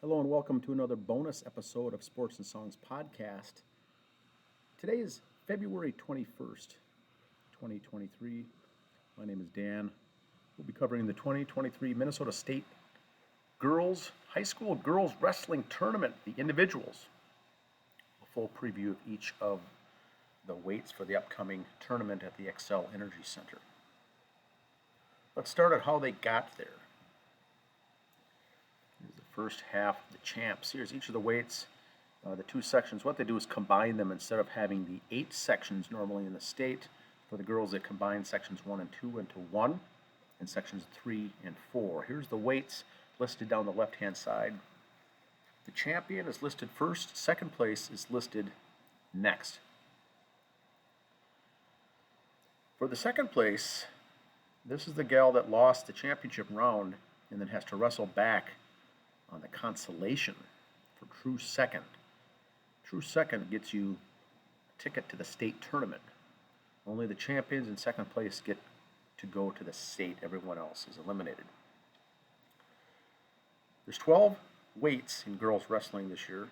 Hello and welcome to another bonus episode of Sports and Songs podcast. Today is February 21st, 2023. My name is Dan. We'll be covering the 2023 Minnesota State High School Girls Wrestling Tournament, the individuals. A full preview of each of the weights for the upcoming tournament at the Xcel Energy Center. Let's start at how they got there. Here's the first half of the champs. Here's each of the weights, the two sections. What they do is combine them instead of having the 8 sections normally in the state. For the girls, they combine sections 1 and 2 into 1, and sections 3 and 4. Here's the weights listed down the left-hand side. The champion is listed first. Second place is listed next. For the second place, this is the gal that lost the championship round and then has to wrestle back on the consolation for true second. True second gets you a ticket to the state tournament. Only the champions in second place get to go to the state. Everyone else is eliminated. There's 12 weights in girls wrestling this year.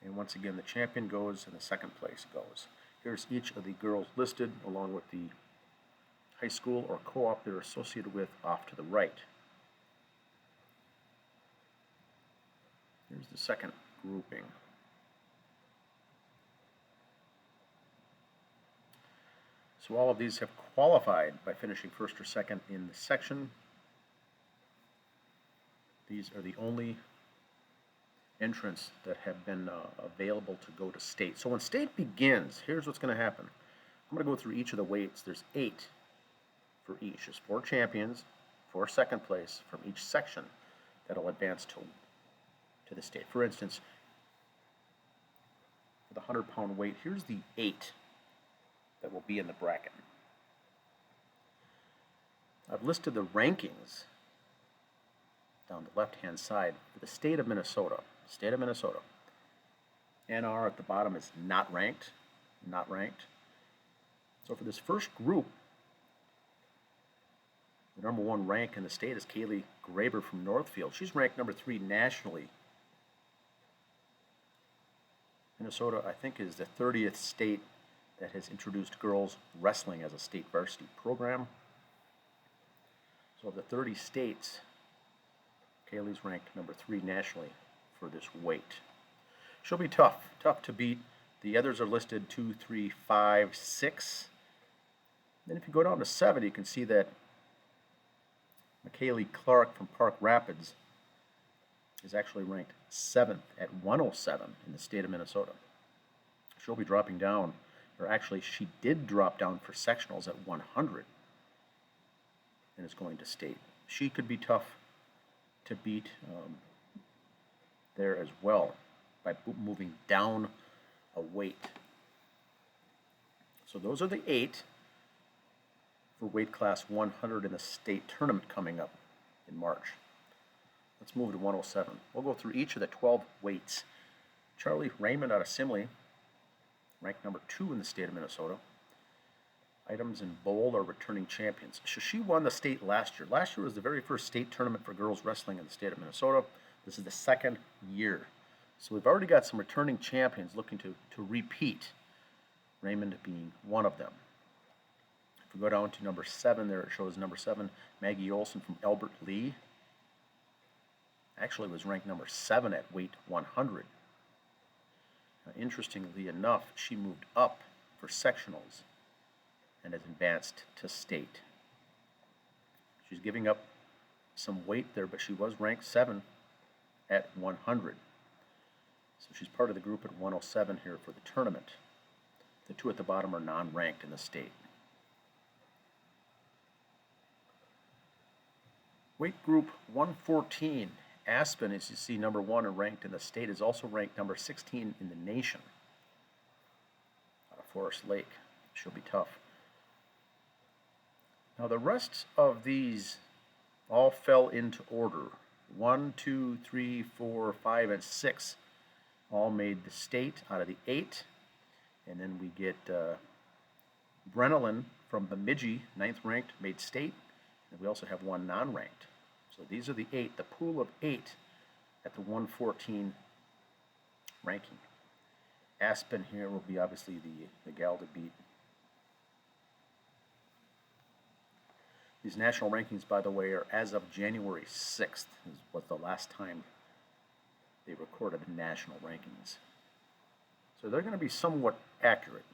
And once again, the champion goes and the second place goes. Here's each of the girls listed along with the high school or co-op they're associated with off to the right. Here's the second grouping. So all of these have qualified by finishing first or second in the section. These are the only entrants that have been available to go to state. So when state begins, here's what's going to happen. I'm going to go through each of the weights. There's 8 for each. There's 4 champions, 4 second place from each section that'll advance to the state. For instance, for the 100-pound weight, here's the 8 that will be in the bracket. I've listed the rankings down the left-hand side for the state of Minnesota. State of Minnesota. NR at the bottom is not ranked. Not ranked. So for this first group, the number 1 rank in the state is Kaylee Graber from Northfield. She's ranked number 3 nationally. Minnesota, I think, is the 30th state that has introduced girls wrestling as a state varsity program. So of the 30 states, Kaylee's ranked number 3 nationally for this weight. She'll be tough to beat. The others are listed 2, 3, 5, 6. Then if you go down to 7, you can see that McKaylee Clark from Park Rapids is actually ranked 7th at 107 in the state of Minnesota. She'll be dropping down, or actually she did drop down for sectionals at 100 and is going to state. She could be tough to beat there as well by moving down a weight. So those are the 8 for weight class 100 in the state tournament coming up in March. Let's move to 107. We'll go through each of the 12 weights. Charlie Raymond out of Simley, ranked number 2 in the state of Minnesota. Items in bold are returning champions. So she won the state last year. Last year was the very first state tournament for girls wrestling in the state of Minnesota. This is the second year. So we've already got some returning champions looking to repeat, Raymond being one of them. If we go down to number 7, there it shows number 7, Maggie Olson from Albert Lee. Actually was ranked number 7 at weight 100. Now, interestingly enough, she moved up for sectionals and has advanced to state. She's giving up some weight there, but she was ranked 7 at 100. So she's part of the group at 107 here for the tournament. The 2 at the bottom are non-ranked in the state. Weight group 114. Aspen, as you see, number 1 and ranked in the state, is also ranked number 16 in the nation. Out of Forest Lake. She'll be tough. Now the rest of these all fell into order. 1, 2, 3, 4, 5, and 6 all made the state out of the 8. And then we get Brenelin from Bemidji, 9th ranked, made state. And we also have one non-ranked. So these are the 8, the pool of 8 at the 114 ranking. Aspen here will be obviously the gal to beat. These national rankings, by the way, are as of January 6th, was the last time they recorded national rankings. So they're going to be somewhat accurate.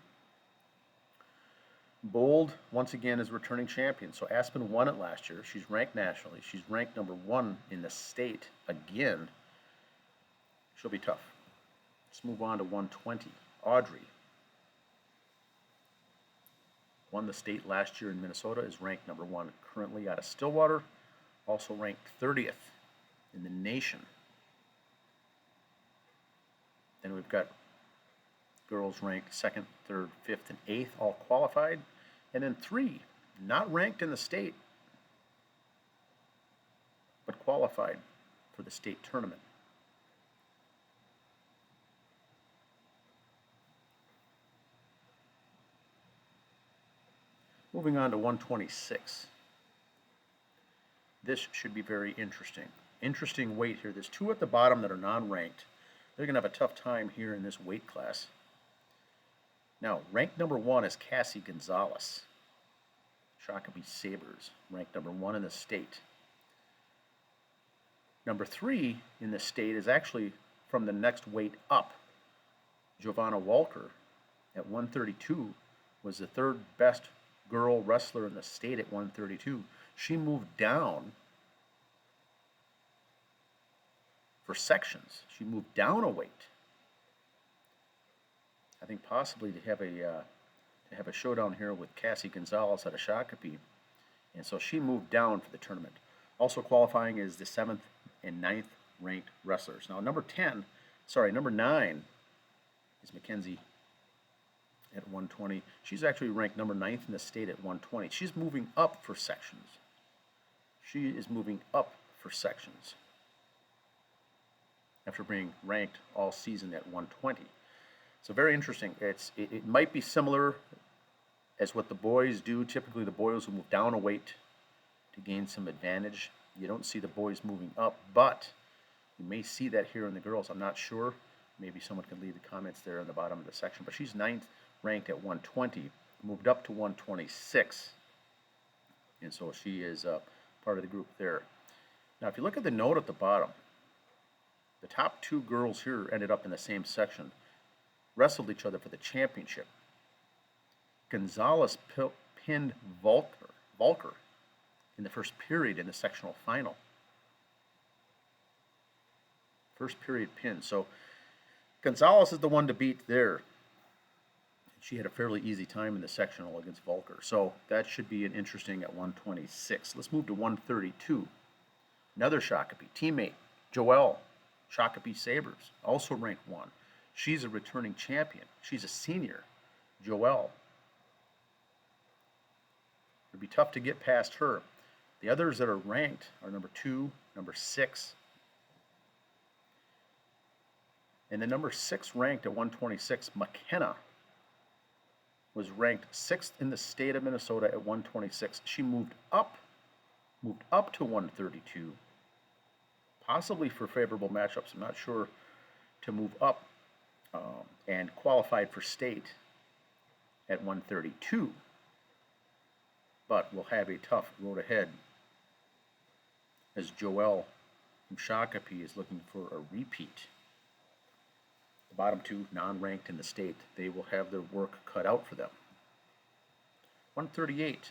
Bold, once again, is returning champion. So Aspen won it last year. She's ranked nationally. She's ranked number 1 in the state again. She'll be tough. Let's move on to 120. Audrey won the state last year in Minnesota, is ranked number 1 currently out of Stillwater, also ranked 30th in the nation. Then we've got girls ranked 2nd, 3rd, 5th, and 8th, all qualified. And then 3, not ranked in the state, but qualified for the state tournament. Moving on to 126. This should be very interesting. Interesting weight here. There's 2 at the bottom that are non-ranked. They're going to have a tough time here in this weight class. Now, ranked number 1 is Cassie Gonzalez. Shakopee Sabres, ranked number 1 in the state. Number 3 in the state is actually from the next weight up. Giovanna Walker at 132 was the 3rd best girl wrestler in the state at 132. She moved down for sections. She moved down a weight. I think possibly to have a showdown here with Cassie Gonzalez out of Shakopee. And so she moved down for the tournament. Also qualifying is the 7th and 9th ranked wrestlers. Now number 9 is Mackenzie at 120. She's actually ranked number 9th in the state at 120. She's moving up for sections. She is moving up for sections after being ranked all season at 120. So very interesting. It might be similar as what the boys do. Typically the boys will move down a weight to gain some advantage. You don't see the boys moving up, but you may see that here in the girls. I'm not sure. Maybe someone can leave the comments there in the bottom of the section. But she's 9th ranked at 120, moved up to 126. And so she is part of the group there. Now if you look at the note at the bottom, the top 2 girls here ended up in the same section, wrestled each other for the championship. Gonzalez pinned Volker in the first period in the sectional final. First period pin. So Gonzalez is the one to beat there. She had a fairly easy time in the sectional against Volker. So that should be an interesting at 126. Let's move to 132. Another Shakopee teammate, Joelle, Shakopee Sabres, also ranked 1. She's a returning champion. She's a senior, Joelle. It'd be tough to get past her. The others that are ranked are number 2, number 6. And the number 6 ranked at 126, McKenna, was ranked 6th in the state of Minnesota at 126. She moved up to 132, possibly for favorable matchups. I'm not sure, to move up. And qualified for state at 132. But we'll have a tough road ahead as Joelle from Shakopee is looking for a repeat. The bottom 2, non-ranked in the state, they will have their work cut out for them. 138,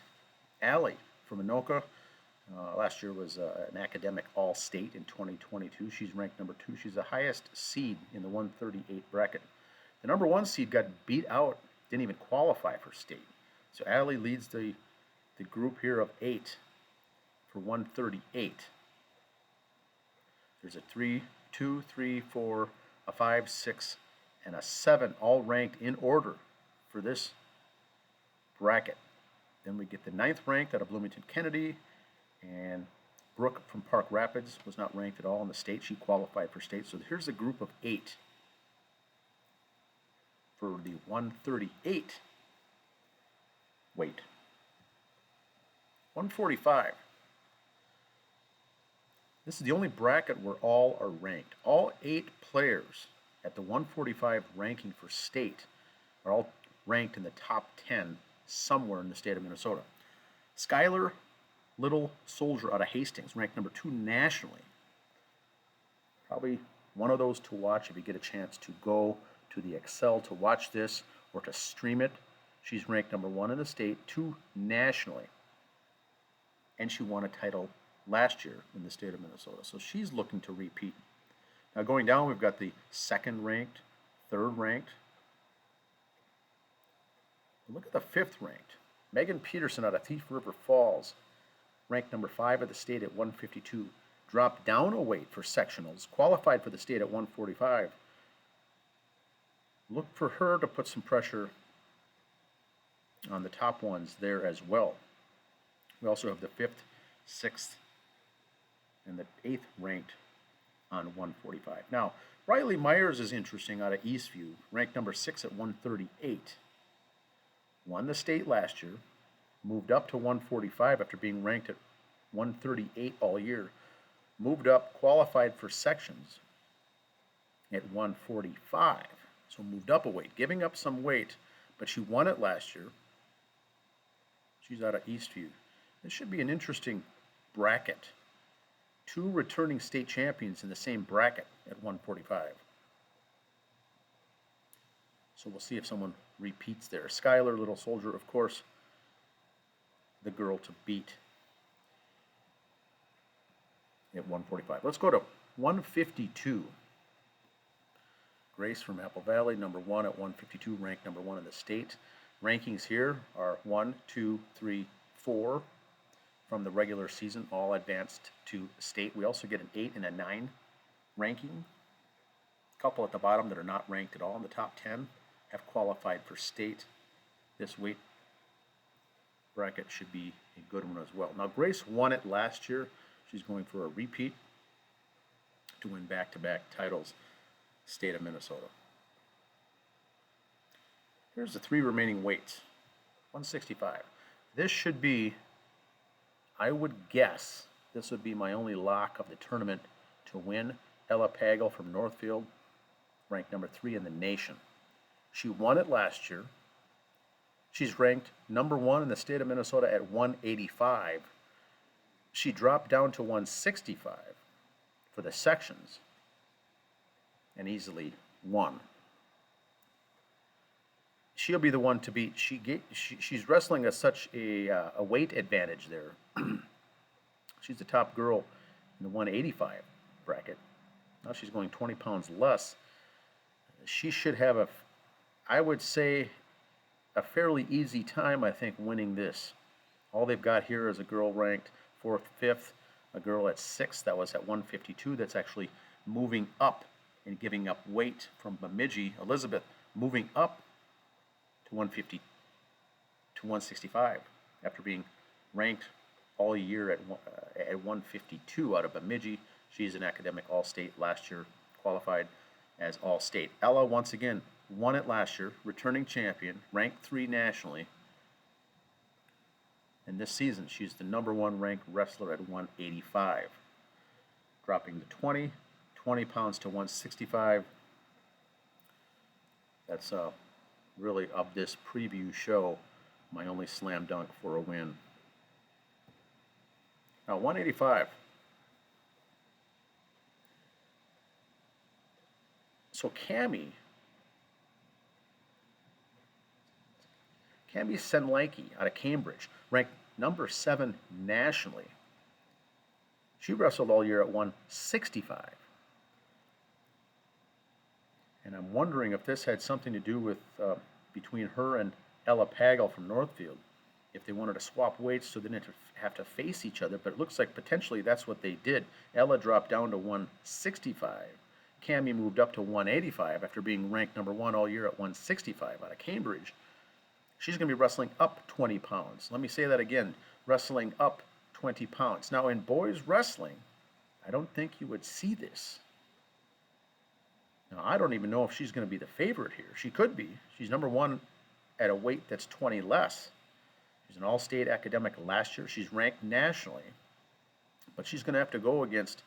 Allie from Anoka. Last year was an academic all-state in 2022. She's ranked number 2. She's the highest seed in the 138 bracket. The number 1 seed got beat out, didn't even qualify for state. So Allie leads the group here of 8 for 138. There's a 3, 2, 3, 4, a 5, 6, and a 7, all ranked in order for this bracket. Then we get the 9th ranked out of Bloomington Kennedy, and Brooke from Park Rapids was not ranked at all in the state. She qualified for state. So here's a group of 8 for the 138 weight. 145. This is the only bracket where all are ranked. All 8 players at the 145 ranking for state are all ranked in the top 10 somewhere in the state of Minnesota. Skylar Little Soldier out of Hastings, ranked number 2 nationally. Probably one of those to watch if you get a chance to go to the Excel to watch this or to stream it. She's ranked number 1 in the state, 2 nationally. And she won a title last year in the state of Minnesota. So she's looking to repeat. Now going down, we've got the 2nd ranked, 3rd ranked. Look at the 5th ranked. Megan Peterson out of Thief River Falls, ranked number 5 of the state at 152. Dropped down a weight for sectionals, qualified for the state at 145. Look for her to put some pressure on the top ones there as well. We also have the 5th, 6th, and the 8th ranked on 145. Now, Riley Myers is interesting out of Eastview, ranked number 6 at 138. Won the state last year, moved up to 145 after being ranked at 138 all year. Moved up, qualified for sections at 145. So moved up a weight, giving up some weight, but she won it last year. She's out of Eastview. This should be an interesting bracket. 2 returning state champions in the same bracket at 145. So we'll see if someone repeats there. Skylar Little Soldier, of course, the girl to beat at 145. Let's go to 152. Grace from Apple Valley, number 1 at 152, ranked number 1 in the state. Rankings here are 1, 2, 3, 4 from the regular season, all advanced to state. We also get an 8 and a 9 ranking. A couple at the bottom that are not ranked at all. In the top 10 have qualified for state. This weight bracket should be a good one as well. Now, Grace won it last year. She's going for a repeat to win back-to-back titles, state of Minnesota. Here's the 3 remaining weights. 165. This should be, I would guess, this would be my only lock of the tournament to win. Ella Pagel from Northfield, ranked number 3 in the nation. She won it last year. She's ranked number 1 in the state of Minnesota at 185. She dropped down to 165 for the sections and easily won. She'll be the one to beat. She's wrestling at such a weight advantage there. She's the top girl in the 185 bracket. Now she's going 20 pounds less. She should have I would say, a fairly easy time, I think, winning this. All they've got here is a girl ranked 4th, 5th, a girl at 6th that was at 152 that's actually moving up and giving up weight from Bemidji, Elizabeth, moving up to 150 to 165 after being ranked all year at 152 out of Bemidji. She's an academic all-state last year, qualified as all-state. Ella, once again, won it last year, returning champion, ranked 3 nationally. And this season, she's the number 1 ranked wrestler at 185. Dropping to 20 pounds to 165. That's really, of this preview show, my only slam dunk for a win. Now, 185. So Cami Senlanky out of Cambridge, ranked number 7 nationally. She wrestled all year at 165. And I'm wondering if this had something to do with between her and Ella Pagel from Northfield, if they wanted to swap weights so they didn't have to face each other, but it looks like potentially that's what they did. Ella dropped down to 165. Cami moved up to 185 after being ranked number 1 all year at 165 out of Cambridge. She's going to be wrestling up 20 pounds. Let me say that again, wrestling up 20 pounds. Now, in boys wrestling, I don't think you would see this. Now, I don't even know if she's going to be the favorite here. She could be. She's number 1 at a weight that's 20 less. She's an all-state academic last year. She's ranked nationally. But she's going to have to go against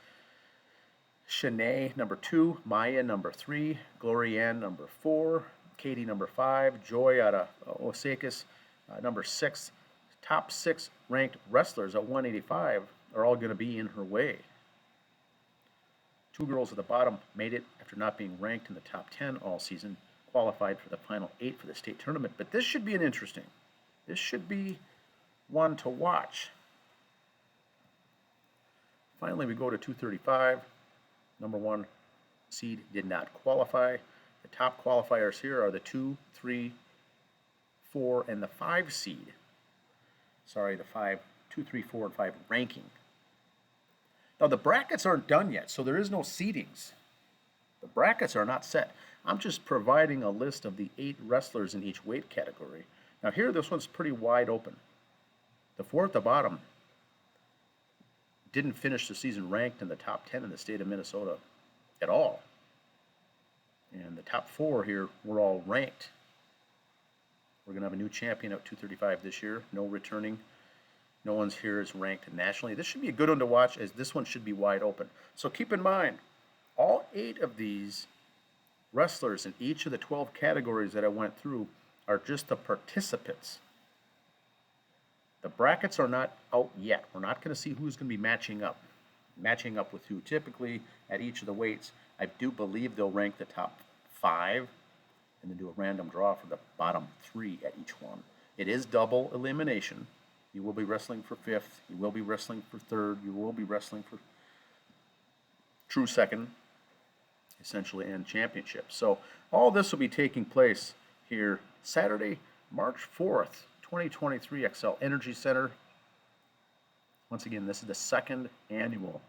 Shanae, number 2, Maya, number 3, Glorianne, number 4, Katie, number 5, Joy out of Osakis, number 6. Top 6 ranked wrestlers at 185 are all going to be in her way. 2 girls at the bottom made it after not being ranked in the top 10 all season, qualified for the final 8 for the state tournament. But this should be this should be one to watch. Finally, we go to 235. Number 1 seed did not qualify. The top qualifiers here are the 2, 3, 4, and the 5 seed. Sorry, the 5, 2, 3, 4, and 5 ranking. Now, the brackets aren't done yet, so there is no seedings. The brackets are not set. I'm just providing a list of the 8 wrestlers in each weight category. Now, here, this one's pretty wide open. The 4 at the bottom didn't finish the season ranked in the top 10 in the state of Minnesota at all. And the top 4 here were all ranked. We're going to have a new champion at 235 this year. No returning. No one's here is ranked nationally. This should be a good one to watch, as this one should be wide open. So keep in mind, all 8 of these wrestlers in each of the 12 categories that I went through are just the participants. The brackets are not out yet. We're not going to see who's going to be matching up with who. Typically, at each of the weights, I do believe they'll rank the top 5 and then do a random draw for the bottom 3 at each one. It is double elimination. You will be wrestling for 5th. You will be wrestling for 3rd. You will be wrestling for true 2nd, essentially, and championship. So all this will be taking place here Saturday, March 4th, 2023, Xcel Energy Center. Once again, this is the 2nd annual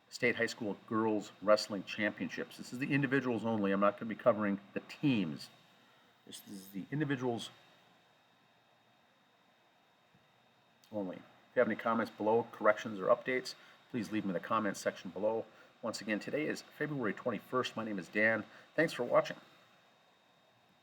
State High School Girls Wrestling Championships. This is the individuals only. I'm not going to be covering the teams. This is the individuals only. If you have any comments below, corrections, or updates, please leave them in the comments section below. Once again, today is February 21st. My name is Dan. Thanks for watching.